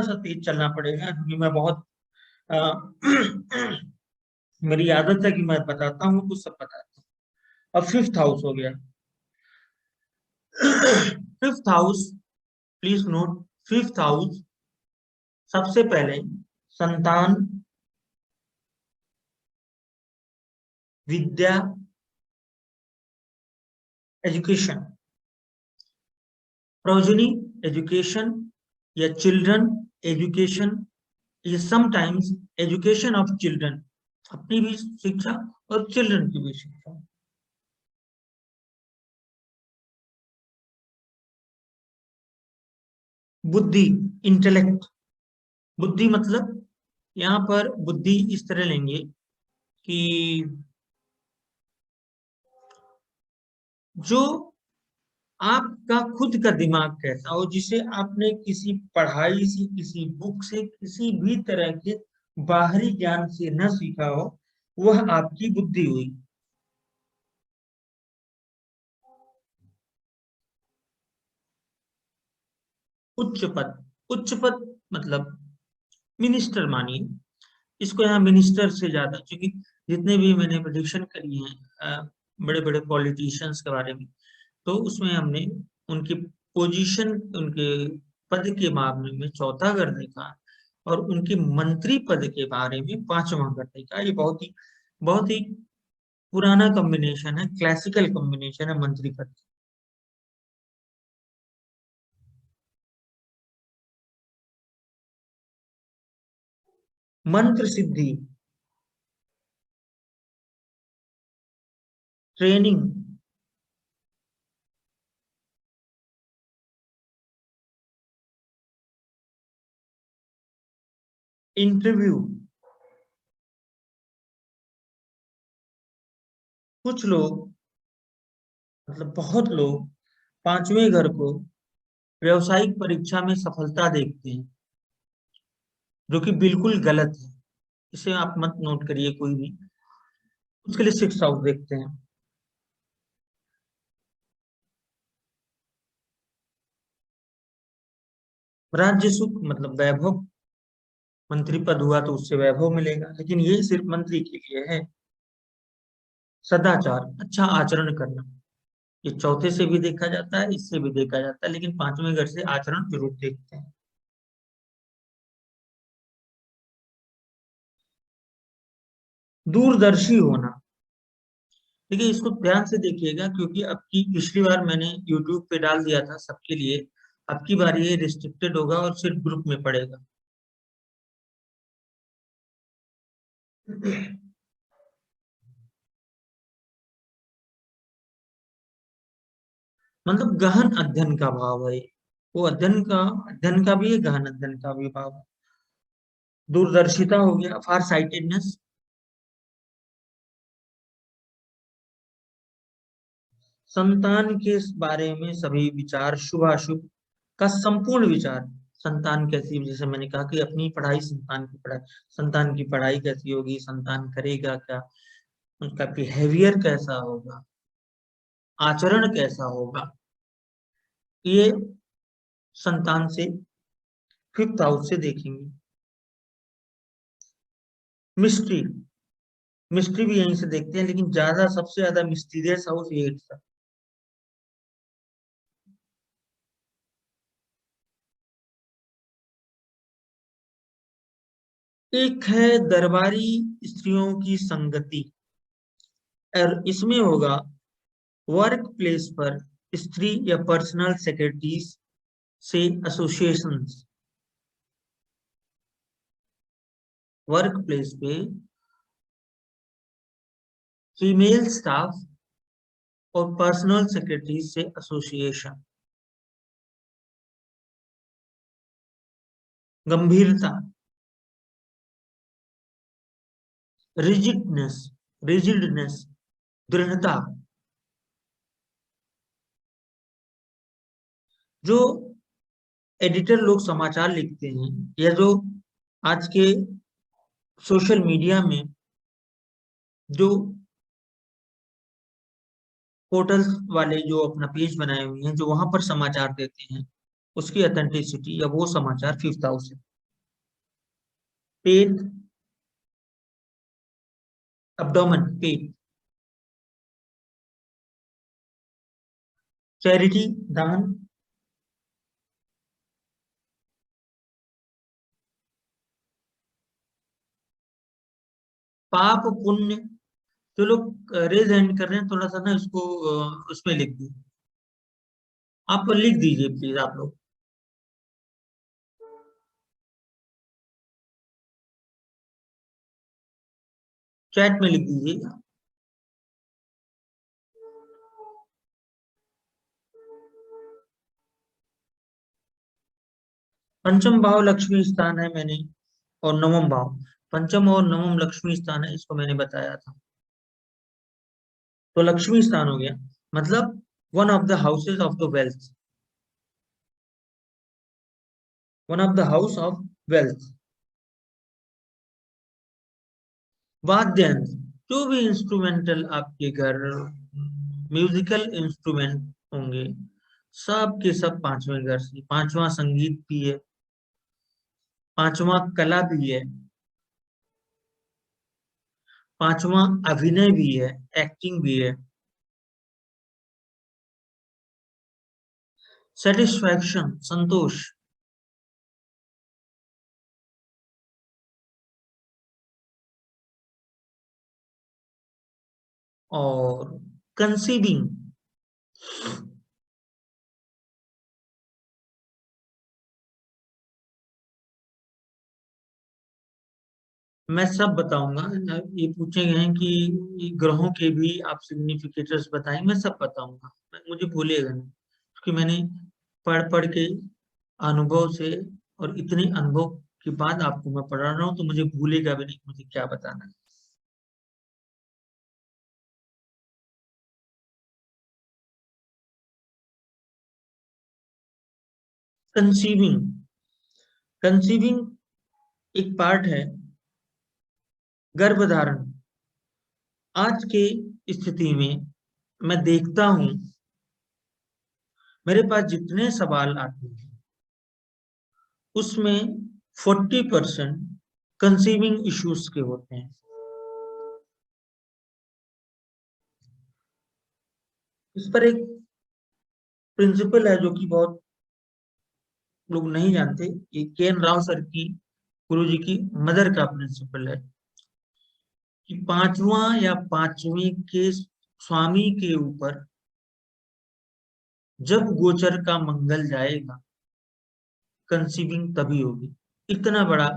सा तेज चलना पड़ेगा क्योंकि मैं बहुत मेरी आदत है कि मैं बताता हूँ तो सब बताता हूँ। अब 5th हाउस हो गया। 5th house, please note, 5th house सबसे पहले संतान, विद्या, एजुकेशन, प्रोजनी एजुकेशन या चिल्ड्रन एजुकेशन, ये समटाइम्स एजुकेशन ऑफ चिल्ड्रन, अपनी भी शिक्षा और चिल्ड्रन की भी शिक्षा। बुद्धि, इंटेलेक्ट, बुद्धि मतलब यहाँ पर बुद्धि इस तरह लेंगे कि जो आपका खुद का दिमाग कहता हो, जिसे आपने किसी पढ़ाई से, किसी बुक से, किसी भी तरह के बाहरी ज्ञान से न सीखा हो, वह आपकी बुद्धि हुई। उच्च पद, उच्च पद मतलब मिनिस्टर मानिए इसको, यहाँ मिनिस्टर से ज्यादा, क्योंकि जितने भी मैंने प्रेडिक्शन करी है बड़े बड़े पॉलिटिशियंस के बारे में, तो उसमें हमने उनकी पोजीशन, उनके पद के मामले में 4था घर देखा और उनके मंत्री पद के बारे में 5वां घर देखा। ये बहुत ही पुराना कॉम्बिनेशन है, क्लासिकल कॉम्बिनेशन है मंत्री पद। मंत्र सिद्धि, ट्रेनिंग, इंटरव्यू। कुछ लोग, मतलब बहुत लोग 5वें घर को व्यवसायिक परीक्षा में सफलता देखते हैं, जो कि बिल्कुल गलत है। इसे आप मत नोट करिए कोई भी। उसके लिए 6th हाउस देखते हैं। राज्य सुख मतलब वैभव, मंत्री पद हुआ तो उससे वैभव मिलेगा, लेकिन ये सिर्फ मंत्री के लिए है। सदाचार, अच्छा आचरण करना, ये 4थे से भी देखा जाता है, इससे भी देखा जाता है, लेकिन 5वें घर से आचरण जरूर देखते हैं। दूरदर्शी होना, देखिए इसको ध्यान से देखिएगा क्योंकि अब की पिछली बार मैंने YouTube पे डाल दिया था सबके लिए, अब की बार ये रिस्ट्रिक्टेड होगा और सिर्फ ग्रुप में पड़ेगा। मतलब गहन अध्ययन का भाव है, वो अध्ययन का भी है, गहन अध्ययन का भी भाव है। दूरदर्शिता हो गया, फार साइटेडनेस, संतान के बारे में सभी विचार, शुभाशुभ का संपूर्ण विचार, संतान कैसी, जैसे मैंने कहा कि अपनी पढ़ाई, संतान की पढ़ाई कैसी होगी, संतान करेगा क्या, उसका बिहेवियर कैसा होगा, आचरण कैसा होगा, ये संतान से 5th हाउस से देखेंगे। मिस्ट्री, मिस्ट्री भी यहीं से देखते हैं, लेकिन ज्यादा सबसे ज्यादा मिस्टीरियस हाउस 8th था। एक है दरबारी स्त्रियों की संगति, और इसमें होगा वर्क प्लेस पर स्त्री या पर्सनल सेक्रेटरीज से एसोसिएशंस, वर्क प्लेस पे फीमेल स्टाफ और पर्सनल सेक्रेटरीज से एसोसिएशन। गंभीरता, रिजिडनेस, दृढ़ता, जो एडिटर लोग समाचार लिखते हैं या जो आज के सोशल मीडिया में जो पोर्टल्स वाले जो अपना पेज बनाए हुए हैं, जो वहां पर समाचार देते हैं, उसकी ऑथेंटिसिटी या वो समाचार 5th हाउस है। पेट, एब्डोमेन, पेट, चैरिटी, दान, पाप पुण्य। जो लोग रेज हैंड कर रहे हैं, थोड़ा सा ना इसको उसमें लिख दीजिए, आप लिख दीजिए प्लीज, आप लोग चैट में लिख दीजिएगा। पंचम भाव लक्ष्मी स्थान है मैंने, और नवम भाव, पंचम और नवम लक्ष्मी स्थान है, इसको मैंने बताया था। तो लक्ष्मी स्थान हो गया, मतलब one of the houses of the wealth, one of the house of wealth. वाद्य यंत्र, जो भी इंस्ट्रूमेंटल आपके घर म्यूजिकल इंस्ट्रूमेंट होंगे, सब के सब 5वें घर से। 5वां संगीत भी है, 5वां कला भी है, 5वां अभिनय भी है, एक्टिंग भी है। सेटिस्फैक्शन, संतोष, और कंसीविंग, मैं सब बताऊंगा। ये पूछे गए हैं कि ग्रहों के भी आप सिग्निफिकेटर्स बताएं, मैं सब बताऊंगा, मुझे भूलिएगा नहीं, क्योंकि मैंने पढ़ पढ़ के अनुभव से, और इतने अनुभव के बाद आपको मैं पढ़ा रहा हूँ, तो मुझे भूलेगा भी नहीं मुझे क्या बताना है। कंसीविंग, कंसीविंग एक पार्ट है गर्भधारण। आज के स्थिति में मैं देखता हूं, मेरे पास जितने सवाल आते हैं उसमें 40% कंसीविंग इश्यूज के होते हैं। इस पर एक प्रिंसिपल है जो कि बहुत लोग नहीं जानते, ये के.एन. राव सर की, गुरुजी की मदर का प्रिंसिपल है कि 5वां या 5वीं के स्वामी के ऊपर जब गोचर का मंगल जाएगा, कंसीविंग तभी होगी। इतना बड़ा,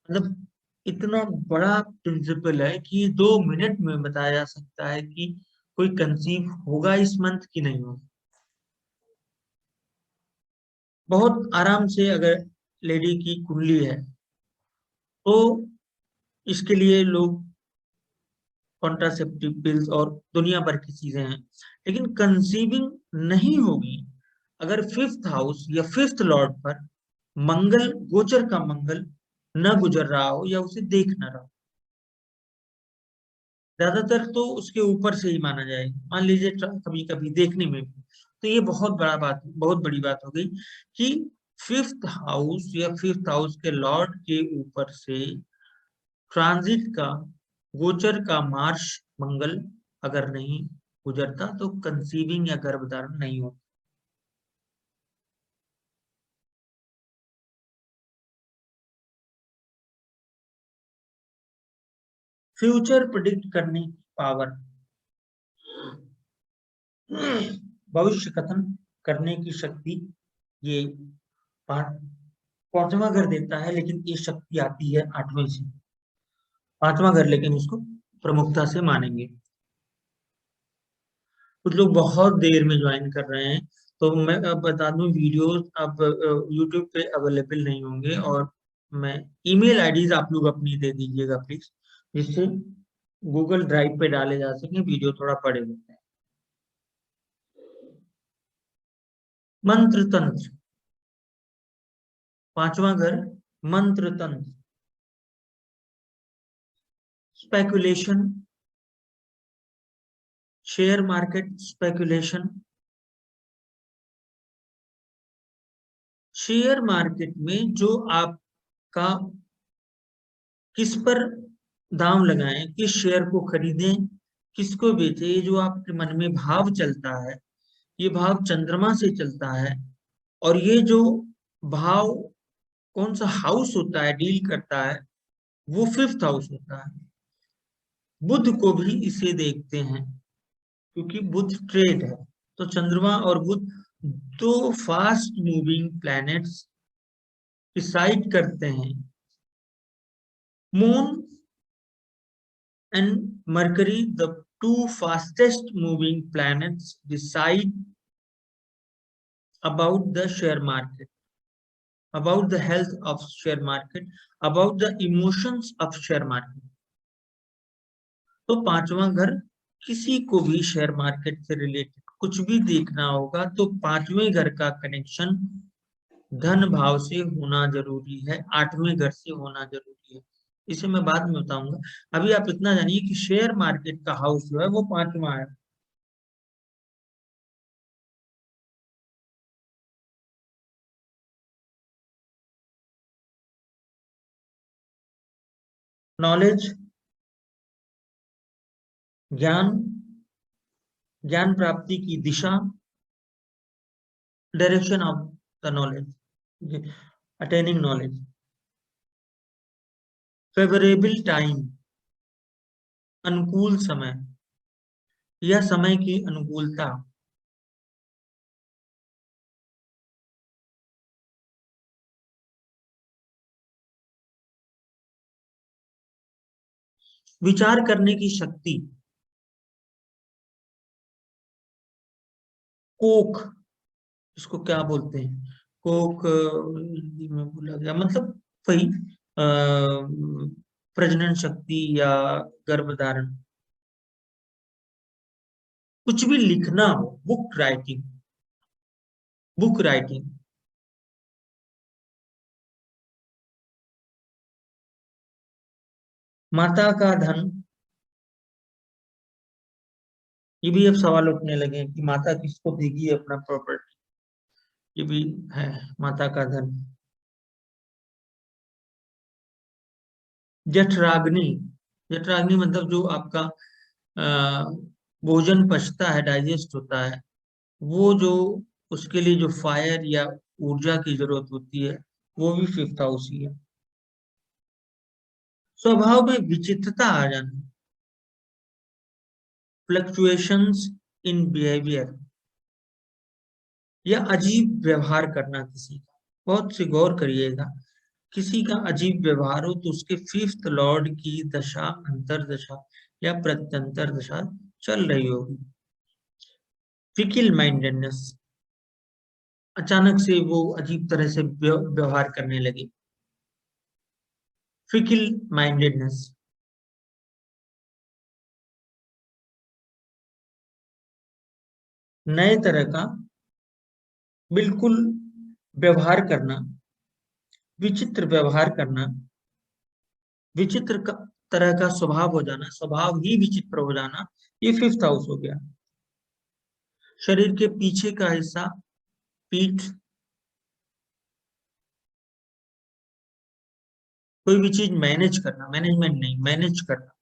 मतलब इतना बड़ा प्रिंसिपल है कि 2 मिनट में बताया जा सकता है कि कोई कंसीव होगा इस मंथ की नहीं होगा। बहुत आराम से अगर लेडी की कुंडली है तो इसके लिए लोग कॉन्ट्रासेप्टिव पिल्स और दुनिया भर की चीजें हैं, लेकिन कंसीविंग नहीं होगी अगर 5th हाउस या 5th लॉर्ड पर मंगल, गोचर का मंगल न गुजर रहा हो या उसे देख न रहा हो। ज्यादातर तो उसके ऊपर से ही माना जाएगा, मान लीजिए कभी कभी देखने में भी, तो ये बहुत बड़ी बात हो गई कि 5th हाउस या 5th हाउस के लॉर्ड के ऊपर से ट्रांजिट का, गोचर का मार्श मंगल अगर नहीं गुजरता तो कंसीविंग या गर्भधारण नहीं होता। फ्यूचर प्रिडिक्ट करने की पावर, भविष्य कथन करने की शक्ति, ये 5वां घर देता है, लेकिन ये शक्ति आती है 8वें से। 5वां घर लेकिन उसको प्रमुखता से मानेंगे। कुछ लोग बहुत देर में ज्वाइन कर रहे हैं, तो मैं अब बता दूं वीडियोस अब यूट्यूब पे अवेलेबल नहीं होंगे, और मैं ईमेल आईडीज आप लोग अपनी दे दीजिएगा प्लीज, जिससे गूगल ड्राइव पे डाले जा सके, वीडियो थोड़ा बड़े होते हैं। मंत्र तंत्र, 5वां घर मंत्र तंत्र, speculation, share market speculation. Share market में जो आपका किस पर दांव लगाएं, किस शेयर को खरीदें, किसको बेचें, ये जो आपके मन में भाव चलता है, ये भाव चंद्रमा से चलता है, और ये जो भाव कौन सा हाउस होता है, डील करता है, वो 5th हाउस होता है। बुध को भी इसे देखते हैं क्योंकि बुध ट्रेड है, तो चंद्रमा और बुध दो फास्ट मूविंग प्लैनेट्स डिसाइड करते हैं। Moon and Mercury, the two fastest moving planets, decide about the share market, about the health of share market, about the emotions of share market. तो 5वां घर किसी को भी शेयर मार्केट से related कुछ भी देखना होगा तो 5वें घर का कनेक्शन धन भाव से होना जरूरी है, 8वें घर से होना जरूरी है। इसे मैं बाद में बताऊंगा, अभी आप इतना जानिए कि शेयर मार्केट का हाउस जो है वो 5वां है। नॉलेज, ज्ञान, ज्ञान प्राप्ति की दिशा, direction of the knowledge, attaining knowledge. Favourable time, अनुकूल समय या समय की अनुकूलता। विचार करने की शक्ति, कोक, इसको क्या बोलते हैं, कोक हिंदी में बोला गया, मतलब वही प्रजनन शक्ति या गर्भधारण। कुछ भी लिखना हो, बुक राइटिंग, बुक राइटिंग। माता का धन, ये भी अब सवाल उठने लगे हैं कि माता किसको देगी अपना प्रॉपर्टी, ये भी है माता का धन। जठराग्नि, जठराग्नि मतलब जो आपका भोजन पचता है, डाइजेस्ट होता है, वो जो उसके लिए जो फायर या ऊर्जा की जरूरत होती है वो भी 5th हाउस ही है। स्वभाव में विचित्रता आ जाना, फ्लक्चुएशंस इन बिहेवियर, या अजीब व्यवहार करना किसी का। बहुत से गौर करिएगा, किसी का अजीब व्यवहार हो तो उसके 5th लॉर्ड की दशा, अंतरदशा या प्रत्यंतर दशा चल रही होगी। फिकल माइंडेडनेस, अचानक से वो अजीब तरह से व्यवहार करने लगे। फिकल माइंडेडनेस, नए तरह का बिल्कुल व्यवहार करना, विचित्र व्यवहार करना, विचित्र तरह का स्वभाव हो जाना, स्वभाव ही विचित्र हो जाना, ये 5th हाउस हो गया। शरीर के पीछे का हिस्सा, पीठ, कोई भी चीज मैनेज करना, मैनेजमेंट नहीं, मैनेज करना,